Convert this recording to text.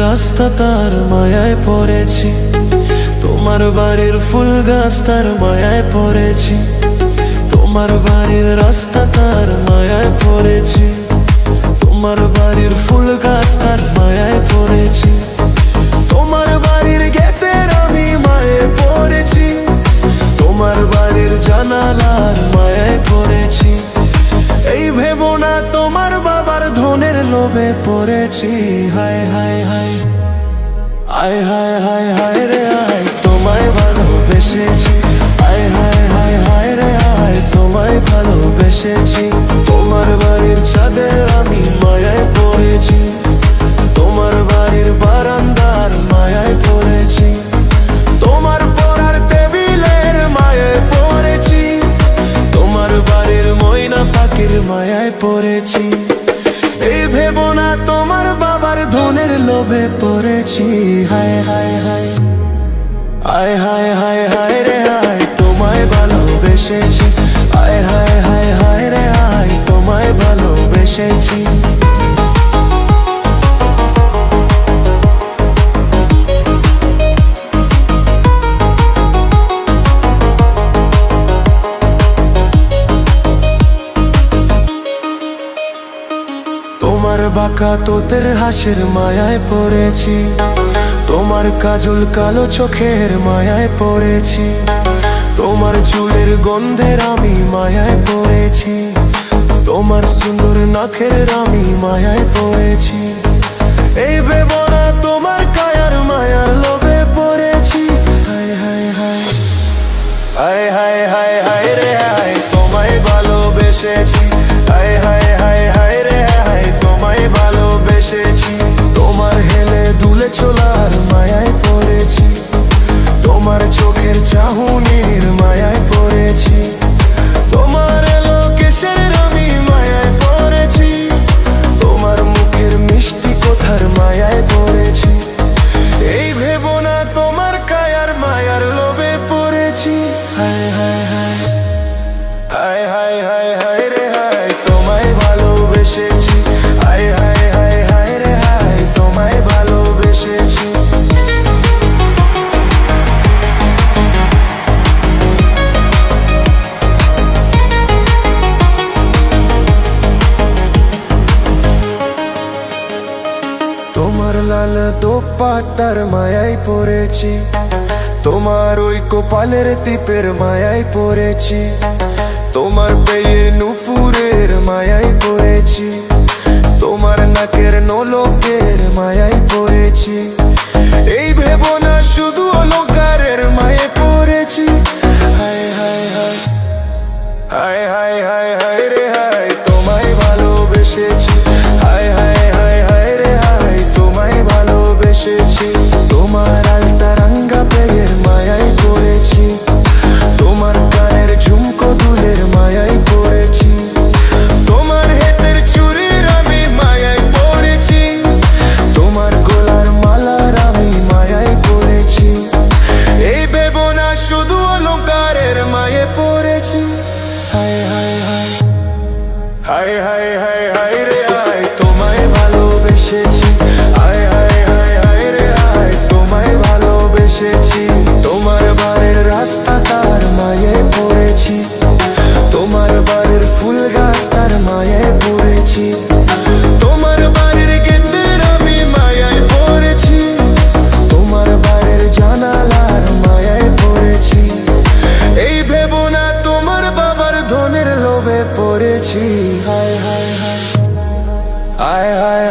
রাস্তা তার মায়ায় পড়েছি, তোমার বাড়ির ফুল গাছ তার মায়ায় পড়েছি। তোমার বাড়ির রাস্তা তার মায়ায় পড়েছি, তোমার বাড়ির ফুল গাছ তার মায়ায় পড়েছি। তোমার বাড়ির গেটের আমি মায়ে পড়েছি, তোমার বাড়ির জানালার মায়ায় পড়েছি। এই ভেবো না তোমার বাবার ধনের লোভে পড়েছি। হায় হায় হায় আয় হায় হায় হায় রে আয়, তোমায় ভালোবেসেছি। আয় হায় হায় হায় রে আয়, তোমায় ভালোবেসেছি। তোমার বাড়ির ছাদে আমি মায়ায় পড়েছি, তোমার বাড়ির বারান্দার মায়ায় পড়েছি। তোমার পড়ার টেবিলের মায়ায় পড়েছি, তোমার বাড়ির ময়না পাখির মায়ায় পড়েছি। এই ভেবো না তোমার বাবার ধনের লোভে পড়েছি। হায় হায় হায় আয় হায় হায় হায় রে আয়, তোমায় ভালোবেসেছি। আয় হায় হায় হায় রে আয়, তোমায় ভালোবেসেছি। তোমার বাঁকা তোতের হাসির মায়ায় পড়েছি, তোমার কাজল কালো চোখের মায়ায় পড়েছি। তোমার চুলের গন্ধের আমি মায়ায় পড়েছি, তোমার সুন্দর নাকের আমি মায়ায় পড়েছি। এই ভেবো না তোমার কায়ার মায়ার লোভে পড়েছি। হায় হায় হায় হায় হায় হায় হায় রে হায়, তোমায় ভালোবেসেছি। হায় হায় হায় হায় রে হায়, তোমায় ভালোবেসেছি। তোমার হেলে দুলে চলার মায়ায় পড়েছি, তোমার চোখের চাহনির মায়ায় পড়েছি। তোমার লোকেশের আমি মায়ায় পড়েছি, তোমার মুখের মিষ্টি কথার মায়ায় পড়েছি। এই ভেবো না তোমার কায়ার মায়ার লোভে পড়েছি। হায় হায় হায় হায় হায় হায় হায় রে হায়, তোমায় ভালোবেসেছি। হায় হায় হায় হায় রে হায়, তোমায় ভালোবেসেছি। তোমার লাল দোপাট্টার মায়ায় পড়েছি, তোমার ওই কপালের টিপের মায়ায় পড়েছি। তোমার পেয়ে নুপুরের মায়ায় পড়েছি, তোমার নাকের নোলকের মায়ায় পড়েছি। এই ভেবো না শুধু অলংকারের মায়ে পড়েছি। হায় হায় হায় হায় হায় হায় হায় রে হায়, তোমায় ভালোবেসেছি। হায় হায় হায় হায় রে হায়, তোমায় ভালোবেসেছি। তোমার আলতা রাঙ্গা পেয়ের মায়ায় পড়েছি, তোমার কানের ঝুমকো দুলের মায়ায় পড়েছি। তোমার হাতের চুড়ির আমি মায়ায় পড়েছি, তোমার গলার মালার আমি মায়ায় পড়েছি। এই ভেবো না শুধু অলংকারের মায়ে পড়েছি। হায় হায় হায় হায় হায় হায় হায় রে হায়, তোমায় ভালোবেসেছি। হায় হায় হায় হায় রে হায়, তোমায় ভালোবেসেছি। তোমার বাড়ির রাস্তা তার মায়ে পড়েছি, তোমার বাড়ির ফুল গাছ তার মায়ে পড়েছি। তোমার বাড়ির গেটের আমি মায়ায় পড়েছি, তোমার বাড়ির জানালার মায়ায় পড়েছি। এই ভেবো না তোমার বাবার ধনের লোভে পড়েছি। হায় হায় হায় হায় হায়